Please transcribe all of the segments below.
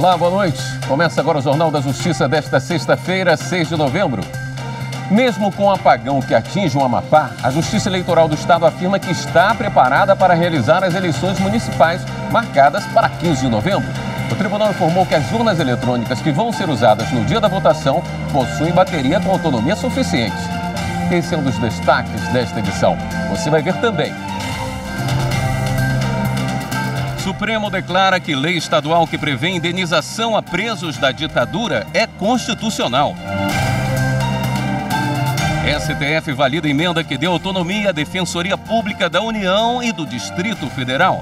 Olá, boa noite. Começa agora o Jornal da Justiça desta sexta-feira, 6 de novembro. Mesmo com o apagão que atinge o Amapá, a Justiça Eleitoral do Estado afirma que está preparada para realizar as eleições municipais marcadas para 15 de novembro. O tribunal informou que as urnas eletrônicas que vão ser usadas no dia da votação possuem bateria com autonomia suficiente. Esse é um dos destaques desta edição. Você vai ver também. Supremo declara que lei estadual que prevê indenização a presos da ditadura é constitucional. STF valida emenda que deu autonomia à Defensoria Pública da União e do Distrito Federal.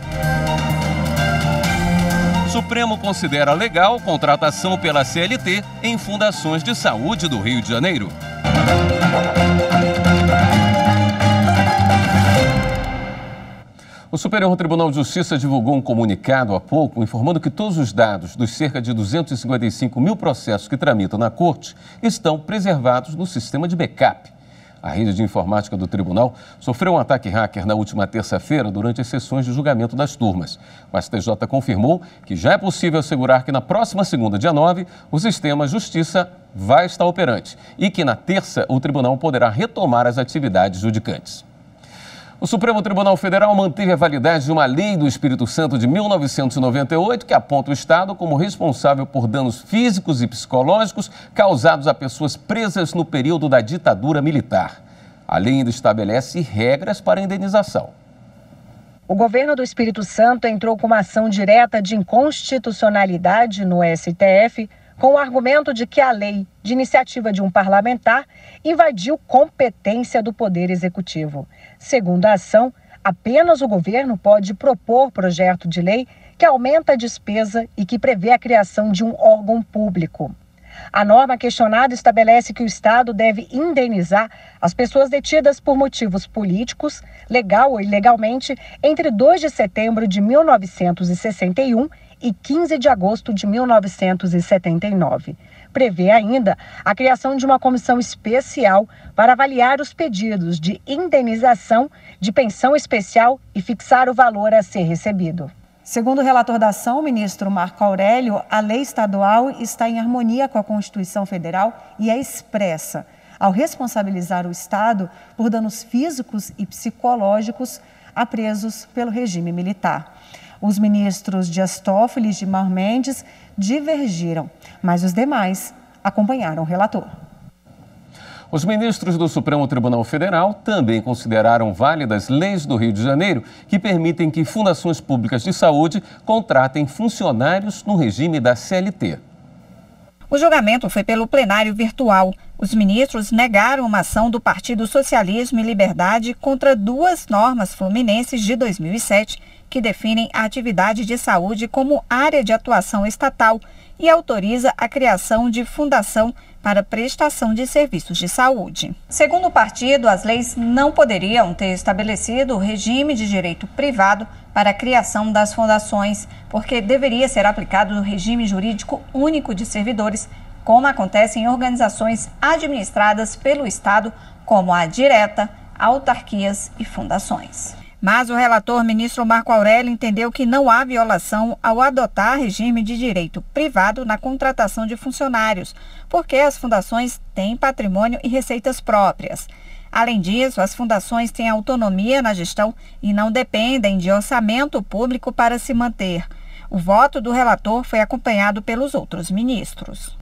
Supremo considera legal contratação pela CLT em fundações de saúde do Rio de Janeiro. O Superior Tribunal de Justiça divulgou um comunicado há pouco informando que todos os dados dos cerca de 255 mil processos que tramitam na Corte estão preservados no sistema de backup. A rede de informática do tribunal sofreu um ataque hacker na última terça-feira durante as sessões de julgamento das turmas. O STJ confirmou que já é possível assegurar que na próxima segunda, dia 9, o sistema Justiça vai estar operante e que na terça o tribunal poderá retomar as atividades judicantes. O Supremo Tribunal Federal manteve a validade de uma lei do Espírito Santo de 1998 que aponta o Estado como responsável por danos físicos e psicológicos causados a pessoas presas no período da ditadura militar. A lei ainda estabelece regras para a indenização. O governo do Espírito Santo entrou com uma ação direta de inconstitucionalidade no STF com o argumento de que a lei, de iniciativa de um parlamentar, invadiu competência do Poder Executivo. Segundo a ação, apenas o governo pode propor projeto de lei que aumenta a despesa e que prevê a criação de um órgão público. A norma questionada estabelece que o Estado deve indenizar as pessoas detidas por motivos políticos, legal ou ilegalmente, entre 2 de setembro de 1961 e 15 de agosto de 1979. Prevê ainda a criação de uma comissão especial para avaliar os pedidos de indenização, de pensão especial e fixar o valor a ser recebido. Segundo o relator da ação, o ministro Marco Aurélio, a lei estadual está em harmonia com a Constituição Federal e é expressa ao responsabilizar o Estado por danos físicos e psicológicos a presos pelo regime militar. Os ministros Dias Toffoli e Gilmar Mendes divergiram, mas os demais acompanharam o relator. Os ministros do Supremo Tribunal Federal também consideraram válidas leis do Rio de Janeiro que permitem que fundações públicas de saúde contratem funcionários no regime da CLT. O julgamento foi pelo plenário virtual. Os ministros negaram uma ação do Partido Socialismo e Liberdade contra 2 normas fluminenses de 2007 que definem a atividade de saúde como área de atuação estatal e autoriza a criação de fundação para prestação de serviços de saúde. Segundo o partido, as leis não poderiam ter estabelecido o regime de direito privado para a criação das fundações, porque deveria ser aplicado o regime jurídico único de servidores, como acontece em organizações administradas pelo Estado, como a direta, autarquias e fundações. Mas o relator, ministro Marco Aurélio, entendeu que não há violação ao adotar regime de direito privado na contratação de funcionários, porque as fundações têm patrimônio e receitas próprias. Além disso, as fundações têm autonomia na gestão e não dependem de orçamento público para se manter. O voto do relator foi acompanhado pelos outros ministros.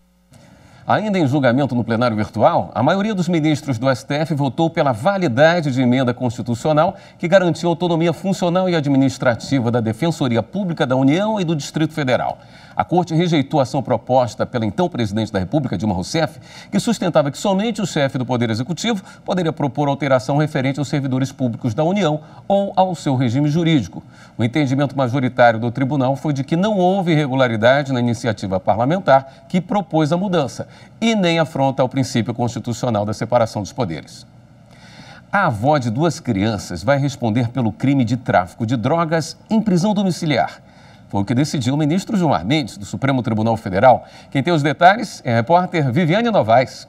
Ainda em julgamento no plenário virtual, a maioria dos ministros do STF votou pela validade de emenda constitucional que garantiu a autonomia funcional e administrativa da Defensoria Pública da União e do Distrito Federal. A Corte rejeitou a ação proposta pela então presidente da República, Dilma Rousseff, que sustentava que somente o chefe do Poder Executivo poderia propor alteração referente aos servidores públicos da União ou ao seu regime jurídico. O entendimento majoritário do tribunal foi de que não houve irregularidade na iniciativa parlamentar que propôs a mudança e nem afronta ao princípio constitucional da separação dos poderes. A avó de 2 crianças vai responder pelo crime de tráfico de drogas em prisão domiciliar. Foi o que decidiu o ministro Gilmar Mendes, do Supremo Tribunal Federal. Quem tem os detalhes é a repórter Viviane Novaes.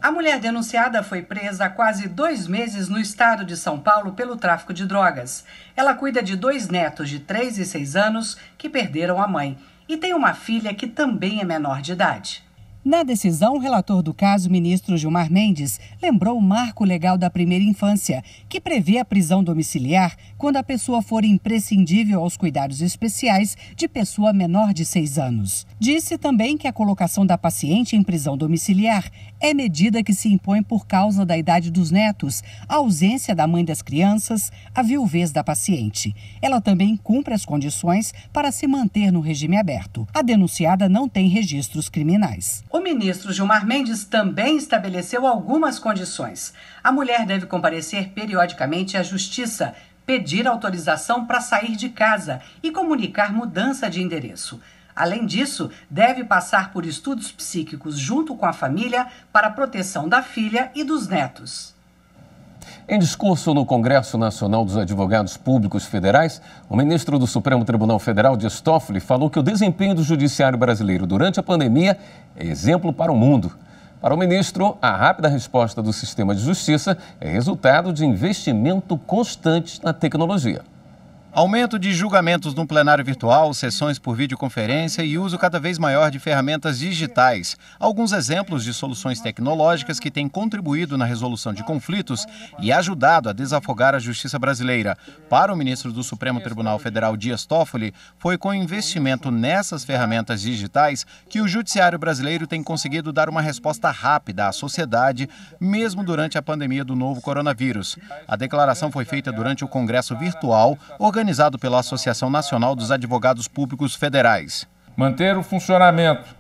A mulher denunciada foi presa há quase 2 meses no estado de São Paulo pelo tráfico de drogas. Ela cuida de 2 netos de 3 e 6 anos que perderam a mãe e tem uma filha que também é menor de idade. Na decisão, o relator do caso, ministro Gilmar Mendes, lembrou o marco legal da primeira infância, que prevê a prisão domiciliar quando a pessoa for imprescindível aos cuidados especiais de pessoa menor de 6 anos. Disse também que a colocação da paciente em prisão domiciliar é medida que se impõe por causa da idade dos netos, a ausência da mãe das crianças, a viuvez da paciente. Ela também cumpre as condições para se manter no regime aberto. A denunciada não tem registros criminais. O ministro Gilmar Mendes também estabeleceu algumas condições. A mulher deve comparecer periodicamente à Justiça, pedir autorização para sair de casa e comunicar mudança de endereço. Além disso, deve passar por estudos psíquicos junto com a família para a proteção da filha e dos netos. Em discurso no Congresso Nacional dos Advogados Públicos Federais, o ministro do Supremo Tribunal Federal, Dias Toffoli, falou que o desempenho do judiciário brasileiro durante a pandemia é exemplo para o mundo. Para o ministro, a rápida resposta do sistema de justiça é resultado de investimento constante na tecnologia. Aumento de julgamentos no plenário virtual, sessões por videoconferência e uso cada vez maior de ferramentas digitais. Alguns exemplos de soluções tecnológicas que têm contribuído na resolução de conflitos e ajudado a desafogar a justiça brasileira. Para o ministro do Supremo Tribunal Federal, Dias Toffoli, foi com investimento nessas ferramentas digitais que o judiciário brasileiro tem conseguido dar uma resposta rápida à sociedade, mesmo durante a pandemia do novo coronavírus. A declaração foi feita durante o Congresso Virtual, organizado pela Associação Nacional dos Advogados Públicos Federais. Manter o funcionamento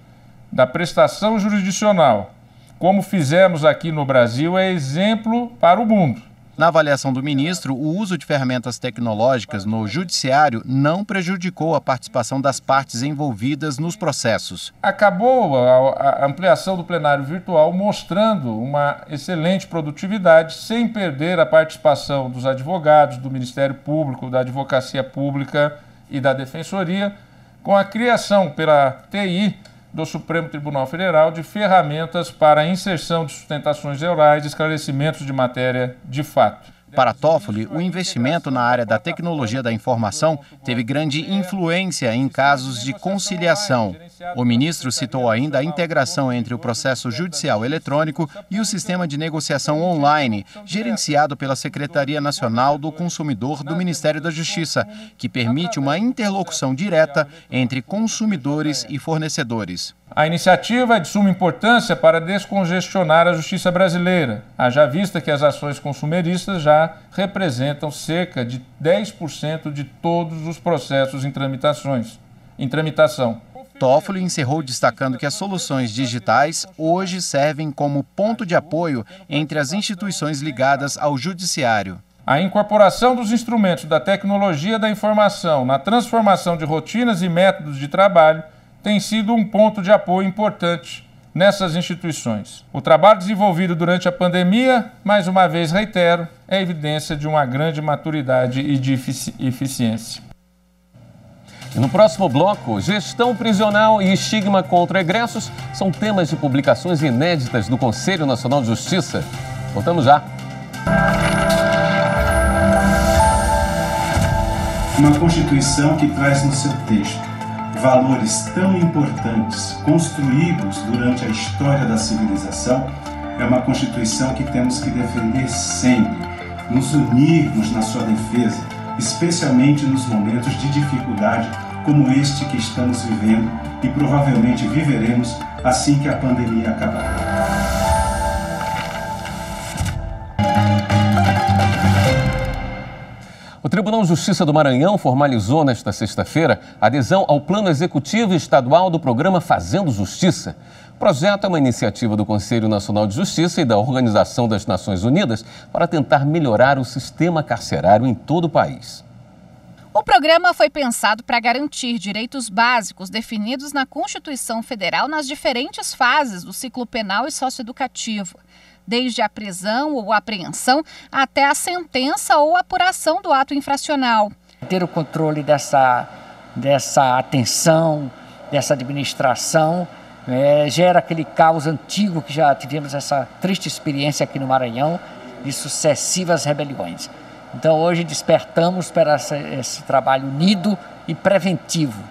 da prestação jurisdicional, como fizemos aqui no Brasil, é exemplo para o mundo. Na avaliação do ministro, o uso de ferramentas tecnológicas no judiciário não prejudicou a participação das partes envolvidas nos processos. Acabou a ampliação do plenário virtual mostrando uma excelente produtividade, sem perder a participação dos advogados, do Ministério Público, da Advocacia Pública e da Defensoria, com a criação pela TI do Supremo Tribunal Federal de ferramentas para a inserção de sustentações orais e esclarecimentos de matéria de fato. Para Toffoli, o investimento na área da tecnologia da informação teve grande influência em casos de conciliação. O ministro citou ainda a integração entre o processo judicial eletrônico e o sistema de negociação online, gerenciado pela Secretaria Nacional do Consumidor do Ministério da Justiça, que permite uma interlocução direta entre consumidores e fornecedores. A iniciativa é de suma importância para descongestionar a justiça brasileira, haja vista que as ações consumeristas já representam cerca de 10% de todos os processos em tramitação. Toffoli encerrou destacando que as soluções digitais hoje servem como ponto de apoio entre as instituições ligadas ao judiciário. A incorporação dos instrumentos da tecnologia da informação na transformação de rotinas e métodos de trabalho tem sido um ponto de apoio importante nessas instituições. O trabalho desenvolvido durante a pandemia, mais uma vez reitero, é evidência de uma grande maturidade e de eficiência. E no próximo bloco, gestão prisional e estigma contra egressos são temas de publicações inéditas do Conselho Nacional de Justiça. Voltamos já. Uma Constituição que traz no seu texto valores tão importantes construídos durante a história da civilização, é uma Constituição que temos que defender sempre, nos unirmos na sua defesa, especialmente nos momentos de dificuldade como este que estamos vivendo e provavelmente viveremos assim que a pandemia acabar. O Tribunal de Justiça do Maranhão formalizou nesta sexta-feira a adesão ao Plano Executivo Estadual do Programa Fazendo Justiça. O projeto é uma iniciativa do Conselho Nacional de Justiça e da Organização das Nações Unidas para tentar melhorar o sistema carcerário em todo o país. O programa foi pensado para garantir direitos básicos definidos na Constituição Federal nas diferentes fases do ciclo penal e socioeducativo, desde a prisão ou apreensão até a sentença ou apuração do ato infracional. Ter o controle dessa atenção, dessa administração, gera aquele caos antigo que já tivemos essa triste experiência aqui no Maranhão de sucessivas rebeliões. Então hoje despertamos para esse trabalho unido e preventivo.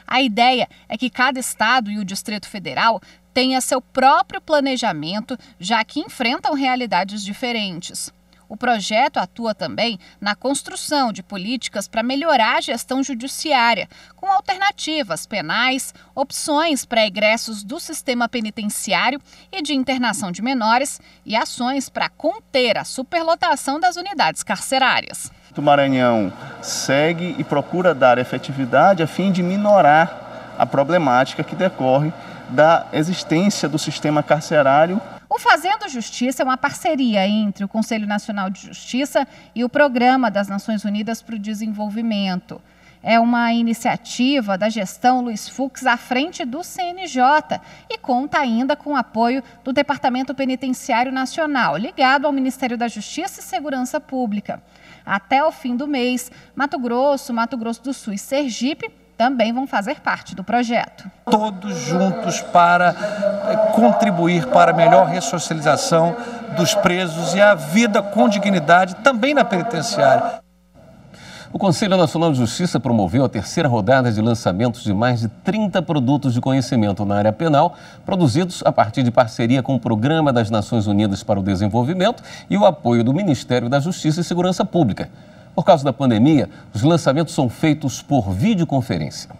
A ideia é que cada estado e o Distrito Federal tenha seu próprio planejamento, já que enfrentam realidades diferentes. O projeto atua também na construção de políticas para melhorar a gestão judiciária, com alternativas penais, opções para egressos do sistema penitenciário e de internação de menores e ações para conter a superlotação das unidades carcerárias. O Maranhão segue e procura dar efetividade a fim de minorar a problemática que decorre da existência do sistema carcerário. O Fazendo Justiça é uma parceria entre o Conselho Nacional de Justiça e o Programa das Nações Unidas para o Desenvolvimento. É uma iniciativa da gestão Luiz Fux à frente do CNJ e conta ainda com o apoio do Departamento Penitenciário Nacional, ligado ao Ministério da Justiça e Segurança Pública. Até o fim do mês, Mato Grosso do Sul e Sergipe também vão fazer parte do projeto. Todos juntos para contribuir para a melhor ressocialização dos presos e a vida com dignidade também na penitenciária. O Conselho Nacional de Justiça promoveu a terceira rodada de lançamentos de mais de 30 produtos de conhecimento na área penal, produzidos a partir de parceria com o Programa das Nações Unidas para o Desenvolvimento e o apoio do Ministério da Justiça e Segurança Pública. Por causa da pandemia, os lançamentos são feitos por videoconferência.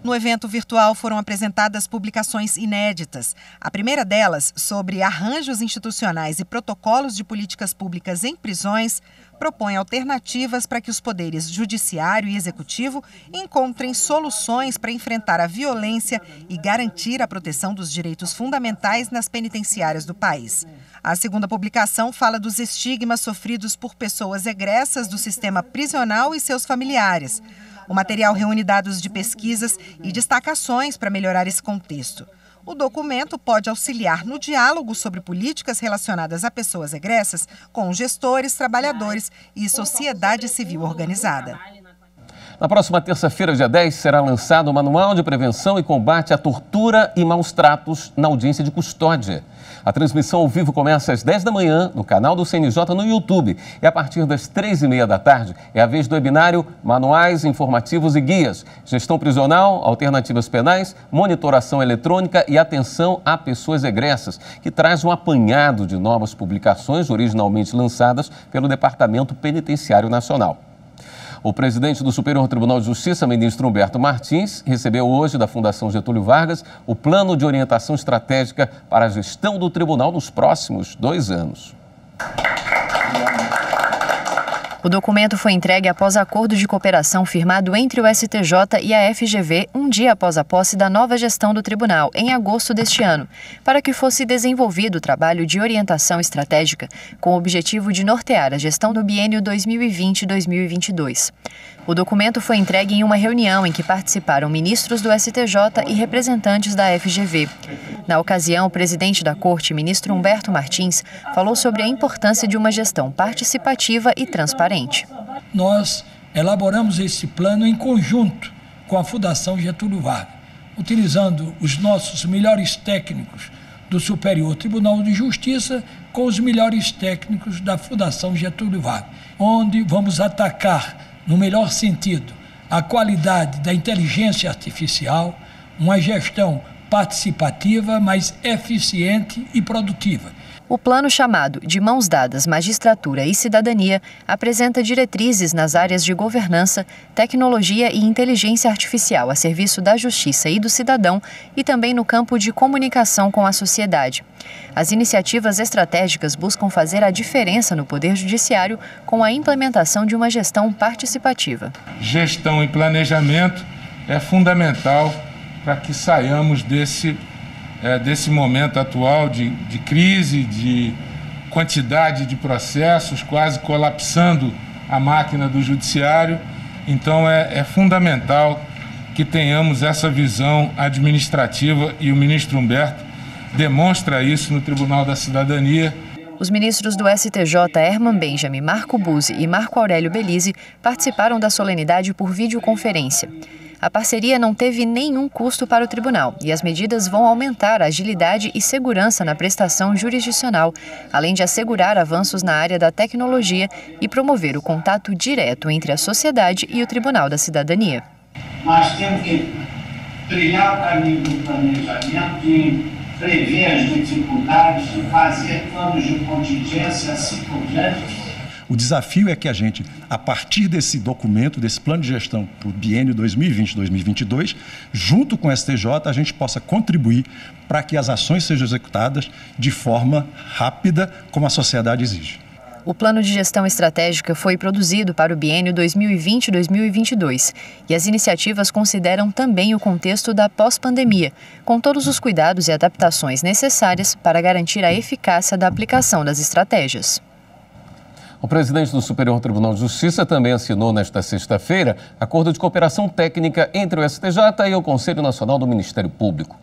No evento virtual foram apresentadas publicações inéditas. A primeira delas, sobre arranjos institucionais e protocolos de políticas públicas em prisões, propõe alternativas para que os poderes judiciário e executivo encontrem soluções para enfrentar a violência e garantir a proteção dos direitos fundamentais nas penitenciárias do país. A segunda publicação fala dos estigmas sofridos por pessoas egressas do sistema prisional e seus familiares. O material reúne dados de pesquisas e destaca ações para melhorar esse contexto. O documento pode auxiliar no diálogo sobre políticas relacionadas a pessoas egressas com gestores, trabalhadores e sociedade civil organizada. Na próxima terça-feira, dia 10, será lançado o Manual de Prevenção e Combate à Tortura e Maus Tratos na Audiência de Custódia. A transmissão ao vivo começa às 10 da manhã no canal do CNJ no YouTube. E a partir das 3h30 da tarde é a vez do webinário Manuais Informativos e Guias, Gestão Prisional, Alternativas Penais, Monitoração Eletrônica e Atenção a Pessoas Egressas, que traz um apanhado de novas publicações originalmente lançadas pelo Departamento Penitenciário Nacional. O presidente do Superior Tribunal de Justiça, ministro Humberto Martins, recebeu hoje da Fundação Getúlio Vargas o Plano de Orientação Estratégica para a Gestão do Tribunal nos próximos 2 anos. O documento foi entregue após acordo de cooperação firmado entre o STJ e a FGV um dia após a posse da nova gestão do tribunal, em agosto deste ano, para que fosse desenvolvido o trabalho de orientação estratégica com o objetivo de nortear a gestão do biênio 2020-2022. O documento foi entregue em uma reunião em que participaram ministros do STJ e representantes da FGV. Na ocasião, o presidente da Corte, ministro Humberto Martins, falou sobre a importância de uma gestão participativa e transparente. Nós elaboramos esse plano em conjunto com a Fundação Getúlio Vargas, utilizando os nossos melhores técnicos do Superior Tribunal de Justiça com os melhores técnicos da Fundação Getúlio Vargas, onde vamos atacar, no melhor sentido, a qualidade da inteligência artificial, uma gestão participativa, mais eficiente e produtiva. O plano chamado de Mãos Dadas, Magistratura e Cidadania apresenta diretrizes nas áreas de governança, tecnologia e inteligência artificial a serviço da justiça e do cidadão e também no campo de comunicação com a sociedade. As iniciativas estratégicas buscam fazer a diferença no Poder Judiciário com a implementação de uma gestão participativa. Gestão e planejamento é fundamental para que saiamos desse momento atual de crise, de quantidade de processos, quase colapsando a máquina do judiciário. Então é fundamental que tenhamos essa visão administrativa e o ministro Humberto demonstra isso no Tribunal da Cidadania. Os ministros do STJ, Herman Benjamin, Marco Buzzi e Marco Aurélio Belize, participaram da solenidade por videoconferência. A parceria não teve nenhum custo para o tribunal e as medidas vão aumentar a agilidade e segurança na prestação jurisdicional, além de assegurar avanços na área da tecnologia e promover o contato direto entre a sociedade e o Tribunal da Cidadania. Nós temos que trilhar o caminho do planejamento, de prever as dificuldades, de fazer planos de contingência assim por diante. O desafio é que a gente, a partir desse documento, desse plano de gestão para o biênio 2020-2022, junto com o STJ, a gente possa contribuir para que as ações sejam executadas de forma rápida, como a sociedade exige. O plano de gestão estratégica foi produzido para o biênio 2020-2022 e as iniciativas consideram também o contexto da pós-pandemia, com todos os cuidados e adaptações necessárias para garantir a eficácia da aplicação das estratégias. O presidente do Superior Tribunal de Justiça também assinou nesta sexta-feira acordo de cooperação técnica entre o STJ e o Conselho Nacional do Ministério Público.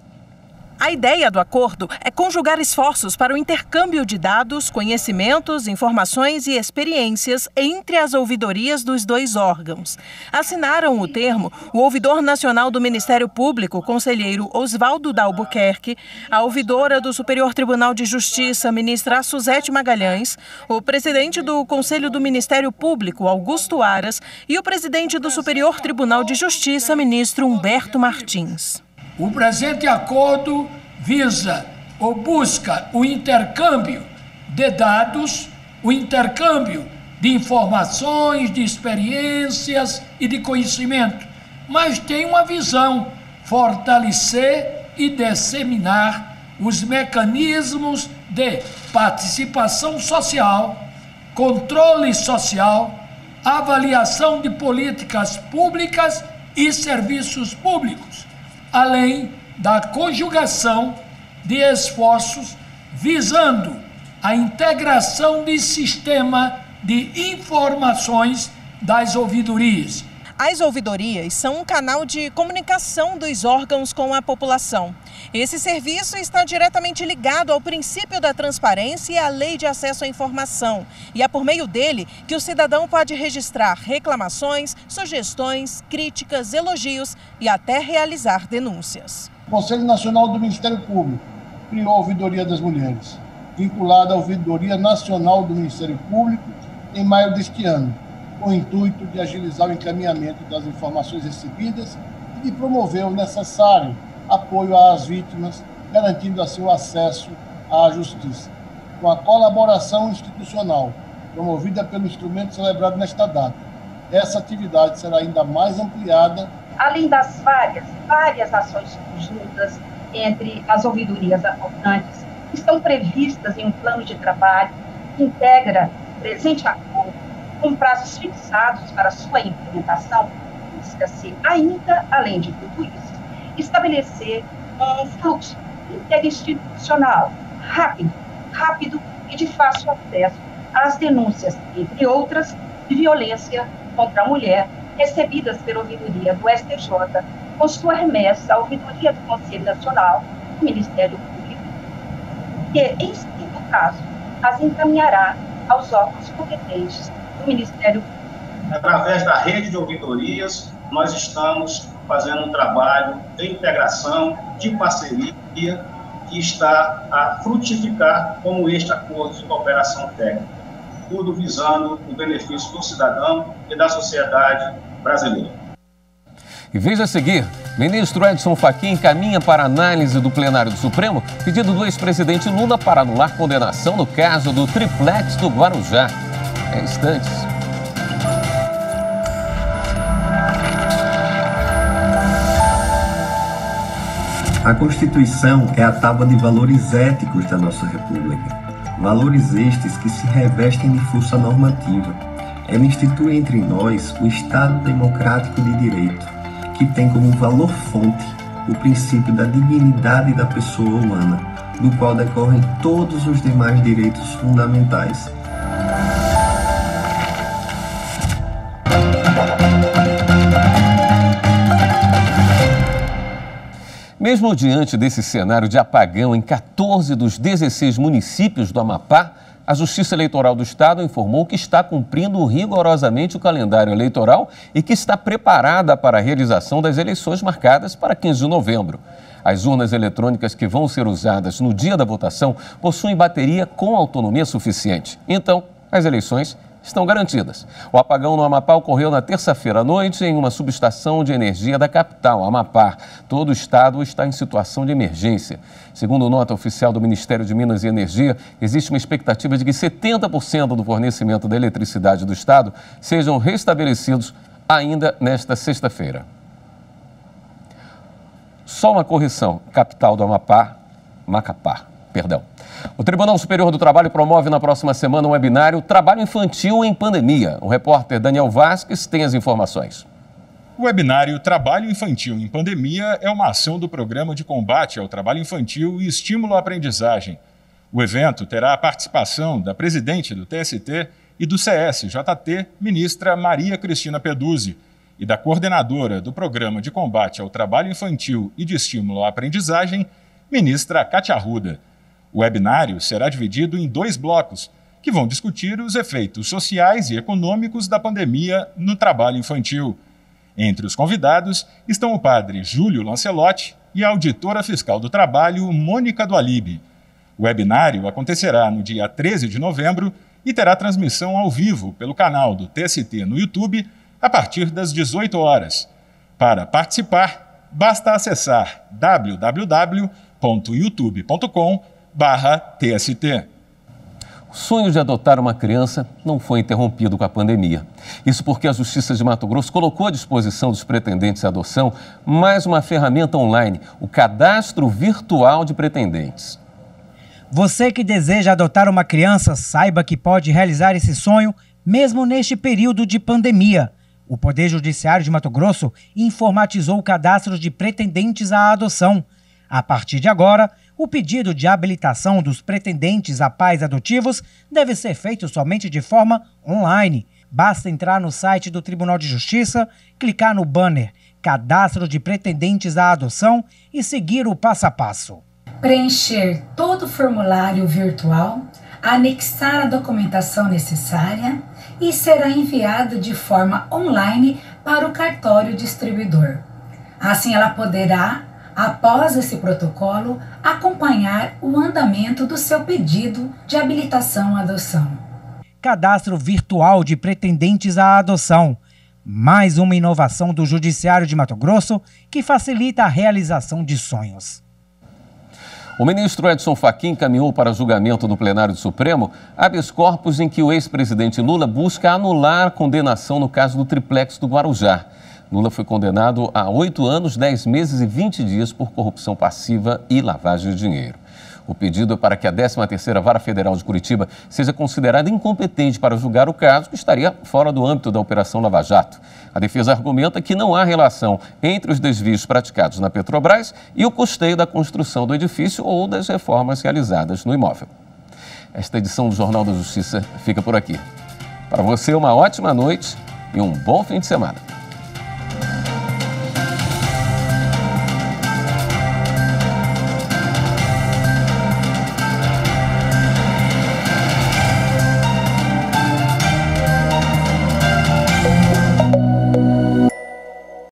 A ideia do acordo é conjugar esforços para o intercâmbio de dados, conhecimentos, informações e experiências entre as ouvidorias dos dois órgãos. Assinaram o termo o ouvidor nacional do Ministério Público, conselheiro Oswaldo D'Albuquerque, a ouvidora do Superior Tribunal de Justiça, ministra Suzete Magalhães, o presidente do Conselho do Ministério Público, Augusto Aras, e o presidente do Superior Tribunal de Justiça, ministro Humberto Martins. O presente acordo visa ou busca o intercâmbio de dados, o intercâmbio de informações, de experiências e de conhecimento, mas tem uma visão: fortalecer e disseminar os mecanismos de participação social, controle social, avaliação de políticas públicas e serviços públicos, além da conjugação de esforços visando a integração de sistema de informações das ouvidorias. As ouvidorias são um canal de comunicação dos órgãos com a população. Esse serviço está diretamente ligado ao princípio da transparência e à lei de acesso à informação. E é por meio dele que o cidadão pode registrar reclamações, sugestões, críticas, elogios e até realizar denúncias. O Conselho Nacional do Ministério Público criou a Ouvidoria das Mulheres, vinculada à Ouvidoria Nacional do Ministério Público em maio deste ano, com o intuito de agilizar o encaminhamento das informações recebidas e de promover o necessário apoio às vítimas, garantindo assim o acesso à justiça. Com a colaboração institucional promovida pelo instrumento celebrado nesta data, essa atividade será ainda mais ampliada. Além das várias ações conjuntas entre as ouvidorias acordantes, estão previstas em um plano de trabalho que integra o presente acordo com prazos fixados para sua implementação. Busca-se ainda, além de tudo isso, estabelecer um fluxo interinstitucional rápido e de fácil acesso às denúncias, entre outras, de violência contra a mulher, recebidas pela ouvidoria do STJ, com sua remessa à ouvidoria do Conselho Nacional do Ministério Público, que, em segundo caso, as encaminhará aos órgãos competentes do Ministério Público. Através da rede de ouvidorias, nós estamos fazendo um trabalho de integração, de parceria, que está a frutificar como este acordo de cooperação técnica, tudo visando o benefício do cidadão e da sociedade brasileira. E veja a seguir, ministro Edson Fachin encaminha para análise do plenário do Supremo pedido do ex-presidente Lula para anular condenação no caso do triplex do Guarujá. Em instantes. A Constituição é a tábua de valores éticos da nossa República. Valores estes que se revestem de força normativa. Ela institui entre nós o Estado Democrático de Direito, que tem como valor-fonte o princípio da dignidade da pessoa humana, do qual decorrem todos os demais direitos fundamentais. Mesmo diante desse cenário de apagão em 14 dos 16 municípios do Amapá, a Justiça Eleitoral do Estado informou que está cumprindo rigorosamente o calendário eleitoral e que está preparada para a realização das eleições marcadas para 15 de novembro. As urnas eletrônicas que vão ser usadas no dia da votação possuem bateria com autonomia suficiente. Então, as eleições estão garantidas. O apagão no Amapá ocorreu na terça-feira à noite em uma subestação de energia da capital, Amapá. Todo o estado está em situação de emergência. Segundo nota oficial do Ministério de Minas e Energia, existe uma expectativa de que 70% do fornecimento da eletricidade do estado sejam restabelecidos ainda nesta sexta-feira. Só uma correção, capital do Amapá, Macapá, perdão. O Tribunal Superior do Trabalho promove na próxima semana um webinário Trabalho Infantil em Pandemia. O repórter Daniel Vasques tem as informações. O webinário Trabalho Infantil em Pandemia é uma ação do Programa de Combate ao Trabalho Infantil e Estímulo à Aprendizagem. O evento terá a participação da presidente do TST e do CSJT, ministra Maria Cristina Peduzzi, e da coordenadora do Programa de Combate ao Trabalho Infantil e de Estímulo à Aprendizagem, ministra Cátia Arruda. O webinário será dividido em 2 blocos, que vão discutir os efeitos sociais e econômicos da pandemia no trabalho infantil. Entre os convidados estão o padre Júlio Lancelotti e a auditora fiscal do trabalho, Mônica do Alibe. O webinário acontecerá no dia 13 de novembro e terá transmissão ao vivo pelo canal do TST no YouTube a partir das 18 horas. Para participar, basta acessar www.youtube.com/TST. O sonho de adotar uma criança não foi interrompido com a pandemia. Isso porque a Justiça de Mato Grosso colocou à disposição dos pretendentes à adoção mais uma ferramenta online, o Cadastro Virtual de Pretendentes. Você que deseja adotar uma criança, saiba que pode realizar esse sonho mesmo neste período de pandemia. O Poder Judiciário de Mato Grosso informatizou o cadastro de pretendentes à adoção. A partir de agora, o pedido de habilitação dos pretendentes a pais adotivos deve ser feito somente de forma online. Basta entrar no site do Tribunal de Justiça, clicar no banner Cadastro de Pretendentes à Adoção e seguir o passo a passo. Preencher todo o formulário virtual, anexar a documentação necessária e será enviado de forma online para o cartório distribuidor. Assim ela poderá, após esse protocolo, acompanhar o andamento do seu pedido de habilitação à adoção. Cadastro Virtual de Pretendentes à Adoção. Mais uma inovação do Judiciário de Mato Grosso que facilita a realização de sonhos. O ministro Edson Fachin encaminhou para julgamento no plenário do Supremo habeas corpus em que o ex-presidente Lula busca anular a condenação no caso do triplex do Guarujá. Lula foi condenado a 8 anos, 10 meses e 20 dias por corrupção passiva e lavagem de dinheiro. O pedido é para que a 13ª Vara Federal de Curitiba seja considerada incompetente para julgar o caso, que estaria fora do âmbito da Operação Lava Jato. A defesa argumenta que não há relação entre os desvios praticados na Petrobras e o custeio da construção do edifício ou das reformas realizadas no imóvel. Esta edição do Jornal da Justiça fica por aqui. Para você, uma ótima noite e um bom fim de semana.